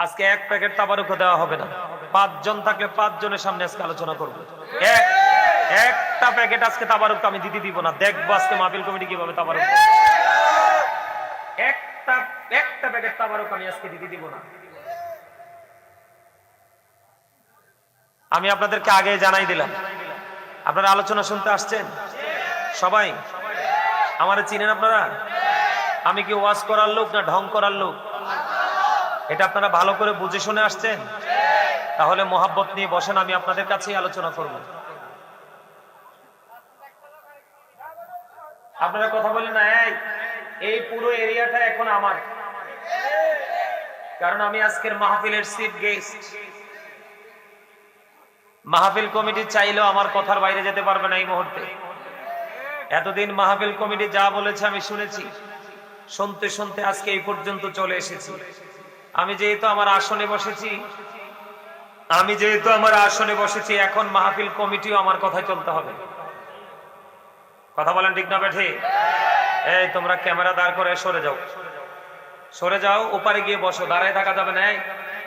আজকে এক প্যাকেট তাবারুকও দেওয়া হবে না। 5 জন থাকলে 5 জনের সামনে আজকে আলোচনা করব। একটা প্যাকেট আজকে তাবারুক আমি দিতে দিব না। দেখবো আজকে মাহফিল কমিটি কিভাবে তাবারুক দেয়। একটা প্যাকেট তাবারুক আমি আজকে দিতে দিব না। আমি আপনাদেরকে আগে জানাই দিলাম। আপনারা আলোচনা শুনতে আসছেন সবাই? আমারে চিনেন আপনারা? আমি কি ওয়াজ করার লোক না ঢং করার লোক? এটা আপনারা ভালো করে বুঝে শুনে আসছেন? তাহলে মোহাব্বত নিয়ে বসেন, আমি আপনাদের কাছেই আলোচনা করব। আপনারা কথা বলেন না। এই পুরো এরিয়াটা এখন আমার, কারণ আমি আজকের মাহফিলের চিফ গেস্ট। মাহফিল কমিটি চাইলেও আমার কথার বাইরে যেতে পারবে না এই মুহূর্তে। এতদিন মাহফিল কমিটি যা বলেছে আমি শুনেছি, শুনতে শুনতে আজকে এই পর্যন্ত চলে এসেছি। আমি যেহেতু আমার আসনে বসেছি, এখন মাহফিল কমিটিও আমার কথায় চলতে হবে। কথা বলেন ঠিক না বেঠে? এই তোমরা ক্যামেরা দাঁড় করে সরে যাও, ওপারে গিয়ে বসো, দাঁড়ায় থাকা যাবে না।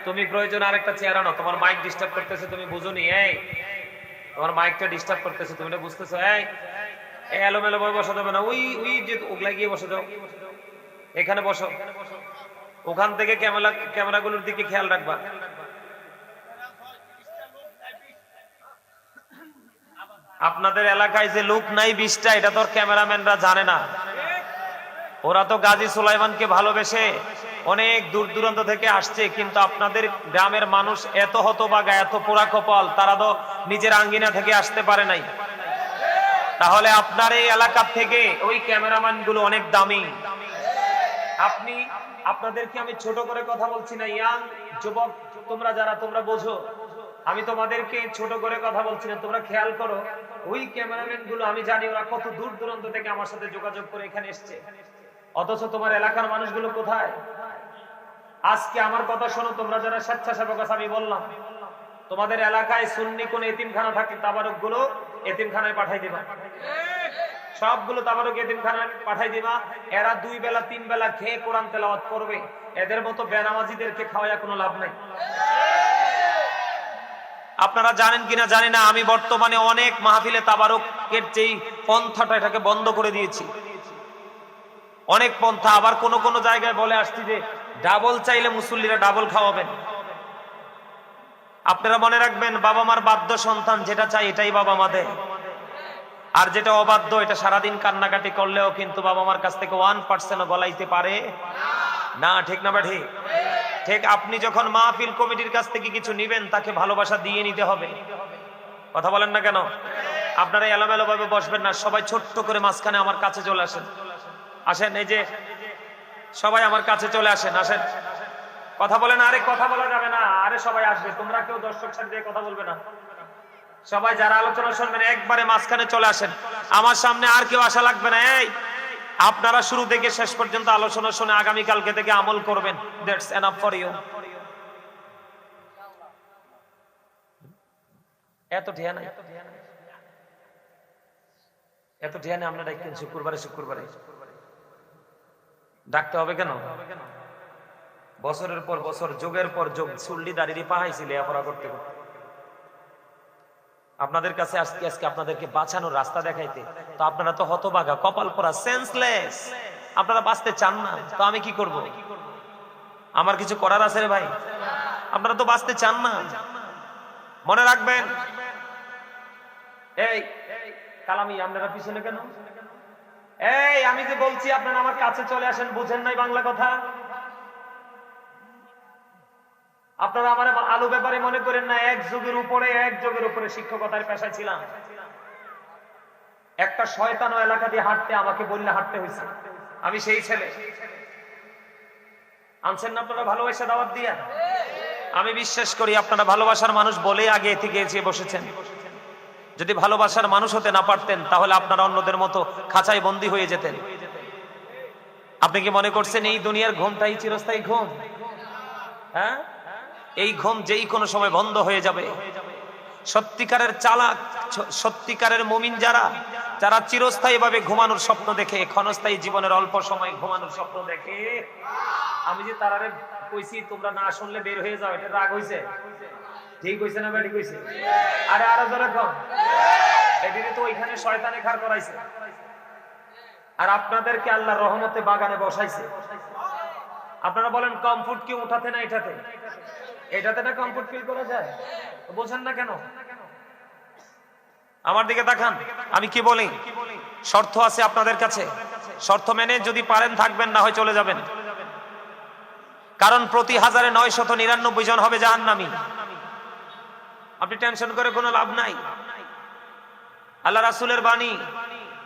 তুমি প্রয়োজন আরেকটা চেয়ার আনো, তোমার মাইক ডিস্টার্ব করতেছে, তুমি বুঝোনি? তোমার মাইকটা ডিস্টার্ব করতেছে, তুমি এটা বুঝতেছো? এলোমেলো ভাবে বসা যাবে না। ওই যে ওগুলা গিয়ে বসে যাও, এখানে বসো। ওখান থেকে ক্যামেরাগুলোর দিকে খেয়াল রাখবা। আপনাদের এলাকায় যে লোক নাই 20টা, এটা তো ক্যামেরাম্যানরা জানে না। ওরা তো গাজী সুলাইমানকে ভালোবেসে অনেক দূর দূরান্ত থেকে আসছে, কিন্তু আপনাদের গ্রামের মানুষ এত হতভাগা, এত পোড়া কপাল, তারা তো নিজের আঙ্গিনা থেকে আসতে পারে নাই। তাহলে আপনার এই এলাকা থেকে ওই ক্যামেরাম্যান গুলো অনেক দামি। আপনাদেরকে আমি ছোট করে কথা বলছি না। ইয়াং যুবক তোমরা বোঝো, আমি তোমাদেরকে ছোট করে কথা বলছি না। তোমরা খেয়াল করো, ওই ক্যামেরাম্যান গুলো আমি জানি ওরা কত দূর দূরান্ত থেকে আমার সাথে যোগাযোগ করে এখানে এসছে, অথচ তোমার এলাকার মানুষগুলো কোথায়? আজকে আমার কথা শোনো, তোমরা যারা স্বেচ্ছাসেবক আছে, আমি বললাম তোমাদের এলাকায় সুন্নি কোন এতিমখানা থাকে, তাবারুক গুলো এতিমখানায় পাঠাই দিবা। সবগুলো তাবারুক এতিমখানায় পাঠাই দিবা। এরা 2 বেলা 3 বেলা খেয়ে কোরআন তেলাওয়াত করবে। এদের মতো বেনামাজিদেরকে খাওয়ায়া কোনো লাভ নাই। আপনারা জানেন কিনা জানি না, আমি বর্তমানে অনেক মাহফিলে তাবারুকের যেই পন্থাটা, এটাকে বন্ধ করে দিয়েছি। অনেক পন্থা। আবার কোন কোন জায়গায় বলে আসছি যে ডাবল চাইলে মুসল্লিরা ডাবল খাওয়াবেন। আপনারা মনে রাখবেন, বাবা মার বাধ্য সন্তান যেটা চাই এটাই বাবা মা দেয়, আর যেটা অবাধ্য এটা সারাদিন কান্নাকাটি করলেও কিন্তু বাবা মার কাছ থেকে 1% গলাইতে পারে না। ঠিক না বা ঠিক? ঠিক। আপনি যখন মাহফিল কমিটির কাছ থেকে কিছু নিবেন, তাকে ভালোবাসা দিয়ে নিতে হবে। কথা বলেন না কেন? আপনারা এলোমেলো ভাবে বসবেন না। সবাই ছোট্ট করে মাঝখানে আমার কাছে চলে আসেন। এই যে সবাই আমার কাছে চলে আসেন। কথা বলেন। আরে কথা বলা যাবে না। আরে সবাই আসবে, তোমরা কেউ দর্শক সাথে কথা বলবে না। সবাই যারা আলোচনা শুনবেন একবারে মাঝখানে চলে আসেন। আমার সামনে আর কেউ আসা লাগবে না। আপনারা শুরু থেকে শেষ পর্যন্ত আলোচনা শুনে আগামীকালকে থেকে আমল করবেন। That's enough for you. এত ঢিয়া নাই আমরা ডাকতেন শুক্রবারে ডাকতে হবে কেন? বছরের পর বছর, যুগের পর যুগ চুল্লি দাঁড়িয়ে পাহাইছিল লেখাপড়া করতে করতে। আপনাদের কাছে আজকে আপনাদেরকে বাঁচানোর রাস্তা দেখাইতে, তো আপনারা তো হতভাগা, কপাল পোড়া, সেন্সলেস। আপনারা বাঁচতে চান না, তো আমি কি করব? আমার কিছু করার আছে রে ভাই? আপনারা তো বাঁচতে চান না। মনে রাখবেন, কালামি আপনারা পিছনে কেন? আমি যে বলছি আপনারা আমার কাছে চলে আসেন, বুঝেন নাই বাংলা কথা? আপনারা আমার আলু ব্যাপারে মনে করেন না। এক যুগের উপরে শিক্ষকতার পেশায় ছিলাম। একটা শয়তান এলাকা দিয়ে হাঁটতে আমাকে বললে হাঁটতে হয়েছে। আমি সেই ছেলে। আনছেন না আপনারা ভালোবাসা দাওয়াত দিয়া? আমি বিশ্বাস করি আপনারা ভালোবাসার মানুষ বলেই আগে থেকে এসে বসেছেন। যদি ভালোবাসার মানুষ হতে না পারতেন, তাহলে আপনারা অন্যদের মতো খাঁচায় বন্দী হয়ে যেতেন। আপনি কি মনে করছেন এই দুনিয়ার ঘুমটাই চিরস্থায়ী ঘুম? এই ঘুম যেই কোনো সময় বন্ধ হয়ে যাবে। সত্যিকারের চালাক, সত্যিকারের মুমিন যারা, যারা চিরস্থায়ীভাবে ঘুমানোর স্বপ্ন দেখে, ক্ষণস্থায়ী জীবনের অল্প সময় ঘুমানোর স্বপ্ন দেখে। আমি যে তারারে কইছি তোমরা না শুনলে বের হয়ে যাও, এটা রাগ হইছে? ঠিক হইছে না ঠিক হইছে? আরে আরো জোরে কম। এদিকে তো ওইখানে শয়তানে খাড় করাইছে, আর আপনাদেরকে আল্লাহ রহমতে বাগানে বসাইছে। আপনারা বলেন কমফোর্ট কি উঠাতে না এটাতে? এটাতে না কমফোর্ট ফিল করা যায়? বোঝেন না কেন? আমার দিকে তাকান, আমি কি বলি? শর্ত আছে আপনাদের কাছে, শর্ত মেনে যদি পারেন থাকবেন, না হয় চলে যাবেন। কারণ প্রতি 1999 জন হবে জাহান্নামী। আপনি টেনশন করে কোনো লাভ নাই। আল্লাহ রাসূলের বাণী,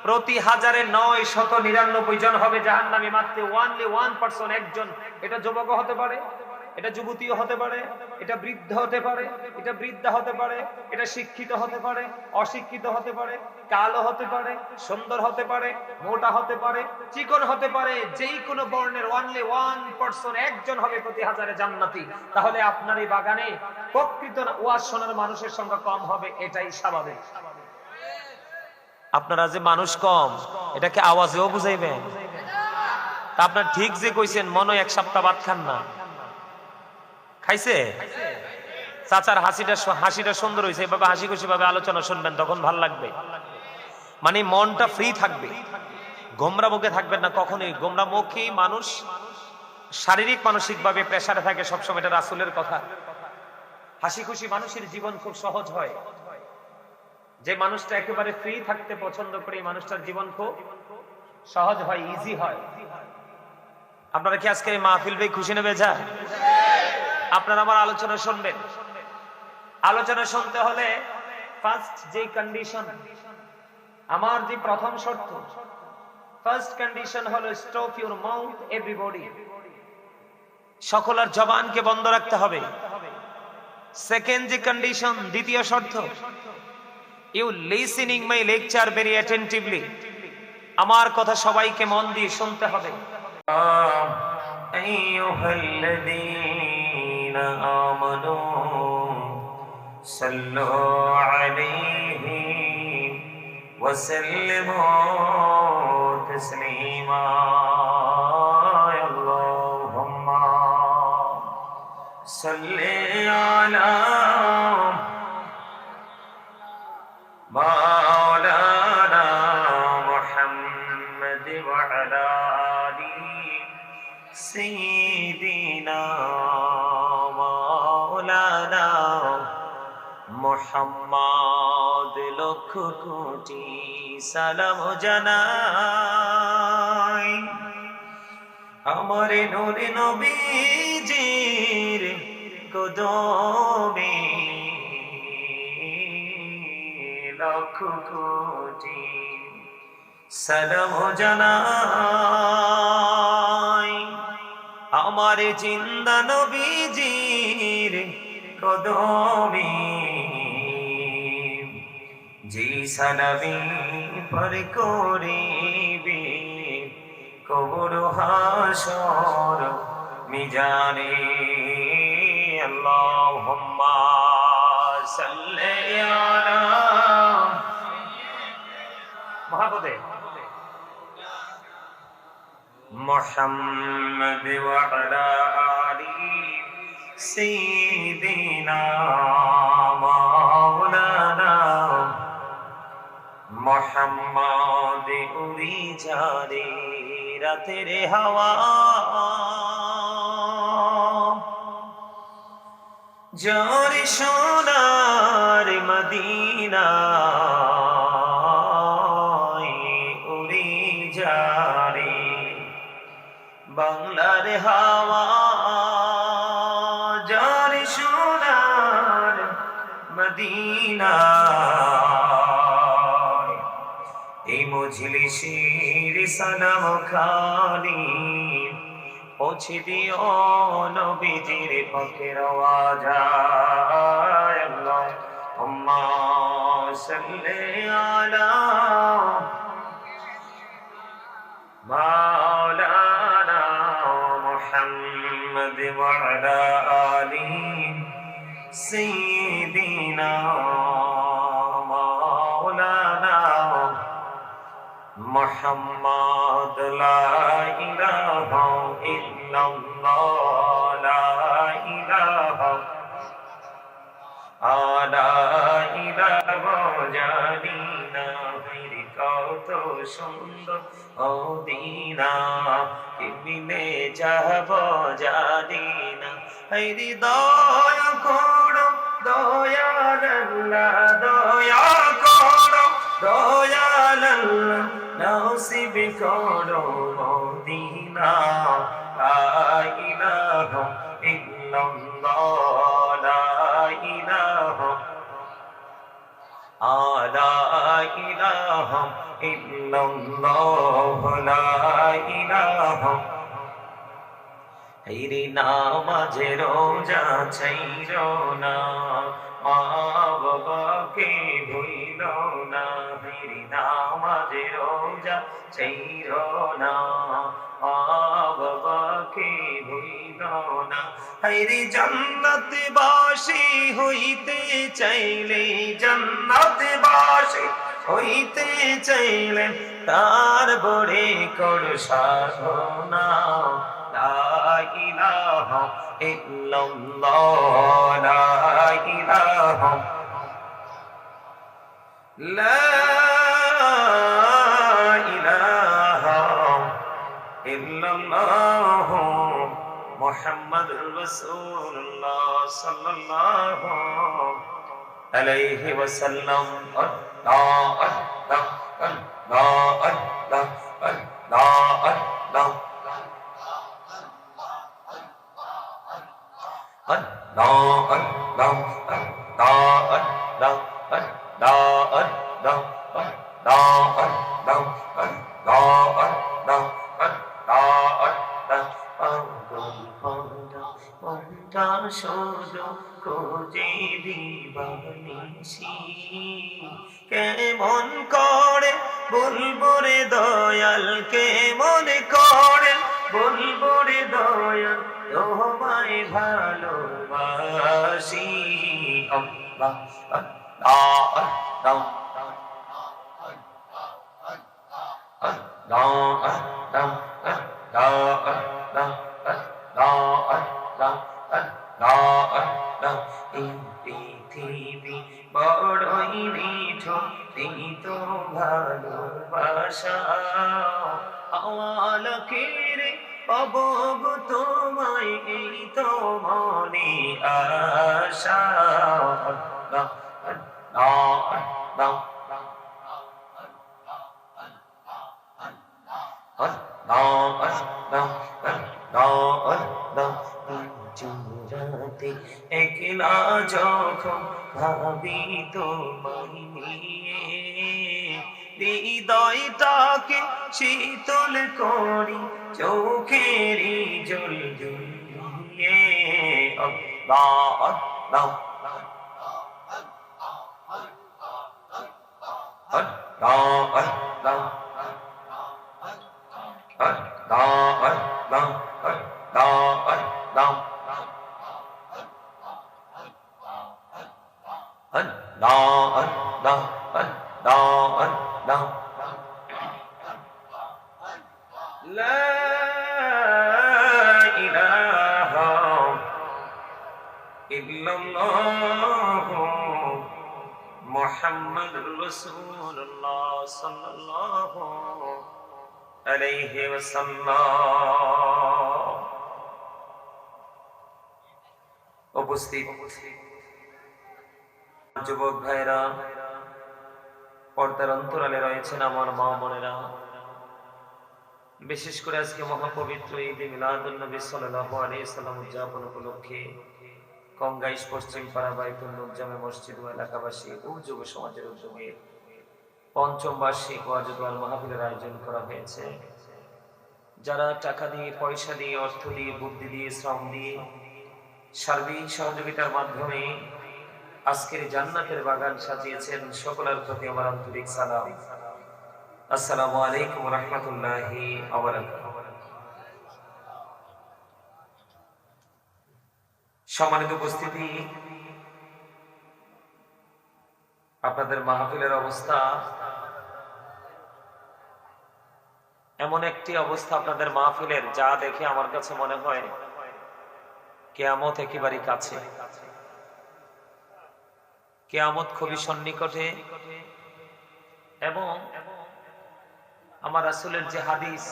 প্রতি 1999 জন হবে জাহান্নামী, মাত্র ওনলি 1%, একজন। এটা যুবক হতে পারে, এটা যুবতীও হতে পারে, এটা বৃদ্ধ হতে পারে, এটা বৃদ্ধা হতে পারে, এটা শিক্ষিত হতে পারে, অশিক্ষিত হতে পারে, কালো হতে পারে, সুন্দর হতে পারে, মোটা হতে পারে, চিকন হতে পারে, যেই কোনো বর্ণের ওনলি 1%, একজন হবে প্রতি 1000-এ জান্নাতি। তাহলে আপনার এই বাগানে প্রকৃত ওয়াজ শোনার মানুষের সংখ্যা কম হবে, এটাই স্বাভাবিক। আপনারা যে মানুষ কম, এটাকে আওয়াজেও বুঝাইবেন? তা আপনার ঠিক যে কইছেন, মনে হয় 1 সপ্তাহ ভাত খান না, খাইছে? চাচার হাসিটা সুন্দর হয়েছে, এভাবে হাসি খুশি ভাবে আলোচনা শুনবেন, তখন ভাল লাগবে। মানে মনটা ফ্রি থাকবে, গোমরা মুখে থাকবেন না কখনোই। গোমরা মুখী মানুষ শারীরিক মানসিক ভাবে প্রেসারে থাকে সবসময়, এটা রাসূলের কথা। হাসি খুশি মানুষের জীবন খুব সহজ হয়। যে মানুষটা একেবারে ফ্রি থাকতে পছন্দ করে, এই মানুষটার জীবন খুব সহজ হয়, ইজি হয়। আপনারা কি আজকে এই মাহফিল ভাই খুশি নেবে যা? আপনারা আমার আলোচনা শুনবেন। আলোচনা শুনতে হলে ফার্স্ট যে কন্ডিশন, আমার যে প্রথম শর্ত, ফার্স্ট কন্ডিশন হলো স্টপ ইউর মাউথ এভরিবডি। সকলের জবানকে বন্ধ রাখতে হবে। সেকেন্ড যে কন্ডিশন, দ্বিতীয় শর্ত, you listening my lecture very attentively. আমার কথা সবাইকে মন দিয়ে শুনতে হবে। আইয়ুহাল্লাযীনা আমানু সাল্লু আলাইহি ওয়া সাল্লিমু তাসলিমা। আল্লাহুম্মা সাল্লি আলা মাওলানা মুহাম্মদ ওয়া আলা আলি সাইয়্যিদিনা মাওলানা মুহাম্মদ। লক্ষ কোটি সালাম জানাই আমার নূরে নবীজির কদমে, লক্ষ কোটি সালাম জানাই আমার জিন্দা নবীজির কদমে। যে সালামি পর করিবে কবর হাসর মিজানে। আল্লাহুম্মা সাল্লি আলা মহাপদে মুহাম্মদ ওয়া আলা আলি সাইয়্যিদিনা মাওলানা মুহাম্মদ। উড়ি যারে রাতের হাওয়া, যার সোনার মদিনা উড়ি যারে, বাংলার হাওয়া যার সোনার মদিনা। এই মজলিসের সালাম খানি পৌঁছে দিও নবীজির পথের আওয়াজায়। আল্লাহুম্মা সাল্লি আলা মাওলানা মুহাম্মদ ওয়া আলা আলি سيدنا مولانا محمد لا إله إلا الله لا إله لا إله জানিনা মেরি কত সুন্দর মদিনা কেমনে যাব জানিনা হৃদয় করো দয়াল আল্লাহ দয়া করো দয়াল আল্লাহ নসিব করো মদিনা লা ইলাহা ইল্লাল্লাহ লা ইলাহা লা ইলাহা ইল্লাল্লাহ লা ইলাহা হেরি নামাজে রোজা ছাইরো না মা বাবাকে ভুইলো না হেরি নামাজে রোজা ছাইরো না মা বাবাকে ভুইলো না হেরি জান্নাত বাসী হইতে চাইলে জান্নাত বাসী হইতে চাইলে তার বড়ে করো সাধনা লা ইলাহা ইল্লাল্লাহ লা ইলাহা লা ইলাহা ইল্লাল্লাহ মুহাম্মাদুর রাসূলুল্লাহ সাল্লাল্লাহু আলাইহি ওয়াসাল্লাম আল্লাহ আল্লাহ আল্লাহ আল্লাহ আল্লাহ আল্লাহ Allah Allah Allah Allah Allah Allah কেমন করে বলবো রে দয়াল কেমন করে বলবো রে দয়াল তোমায় ভালোবাসি আল্লাহ আল্লাহ আল্লাহ পৃথিবী বড়ই মিঠো তিনি তো ভালোবাসা আওয়ালকেরে পাবো গো তোমায় এই তো মনে আশা আল্লাহ আল্লাহ আল্লাহ চুরাতে একলা যখন ভাবি তোমায় নিয়ে হৃদয়টাকে শীতল করি চোখেরই জল জুলিয়ে আল্লাহ আল্লাহ আল্লাহ আল্লাহ Allah Allah Allah Allah Allah Allah Allah Allah La ilaha illallah Muhammadur Rasulullah sallallahu আলাইহি ওয়াসাল্লাম। উপস্থিত যুবক ভাইরা, পর্দার অন্তরালে রয়েছেন আমার মা বোনেরা, বিশেষ করে আজকে মহাপবিত্র ঈদ মিলাদুন নবী সাল্লাল্লাহু আলাইহি ওয়াসাল্লাম উদযাপন উপলক্ষে কংগাইশ পশ্চিম পাড়া বাইতুল নূর জামে মসজিদ ও এলাকাবাসী ও যুব সমাজের উদ্যোগে পঞ্চম বার্ষিক ওয়াজ ওয়াল মাহফিলের আয়োজন করা হয়েছে। যারা টাকা দিয়ে, পয়সা দিয়ে, অর্থ দিয়ে, বুদ্ধি দিয়ে, শ্রম দিয়ে, সার্বিক সহযোগিতার মাধ্যমে আজকের জান্নাতের বাগান সাজিয়েছেন, সকলের প্রতি আমার আন্তরিক সালাম। আসসালামু আলাইকুম ওয়া রাহমাতুল্লাহি ওয়া বারাকাতুহু। সম্মানিত উপস্থিতি, আপনাদের মাহফিলের অবস্থা এমন একটি অবস্থা, আপনাদের মাহফিলের যা দেখে আমার কাছে মনে হয় কিয়ামত একেবারে কাছে, কিয়ামত খুবই সন্নিকটে। এবং আমার রাসূলের যে হাদিস,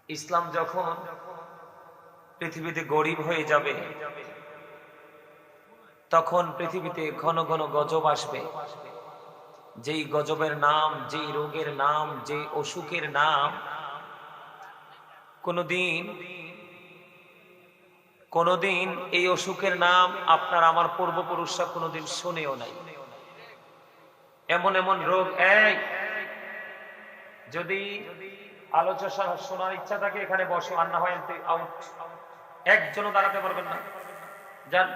ইসলাম যখন পৃথিবীতে গরিব হয়ে যাবে তখন পৃথিবীতে ঘন ঘন গজব আসবে। যেই গজবের নাম, যেই রোগের নাম, যে অসুখের নাম কোনদিন এই অসুখের নাম আপনার আমার পূর্বপুরুষরা কোনদিন শুনেও নাই। এমন এমন রোগ, যদি আলোচনা শোনার ইচ্ছা থাকে এখানে বসো, আর না হয় আউট। একজনও দাঁড়াতে পারবেন না, যান।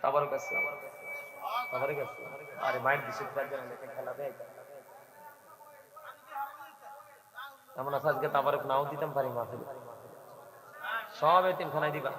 তাবার কাছে আরে মাইক দিছে, খেলা দেয় এমন আছে আজকে তাবারক নাও দিতাম পারি মাহফিলে, সব এতিমখানায় দিবা।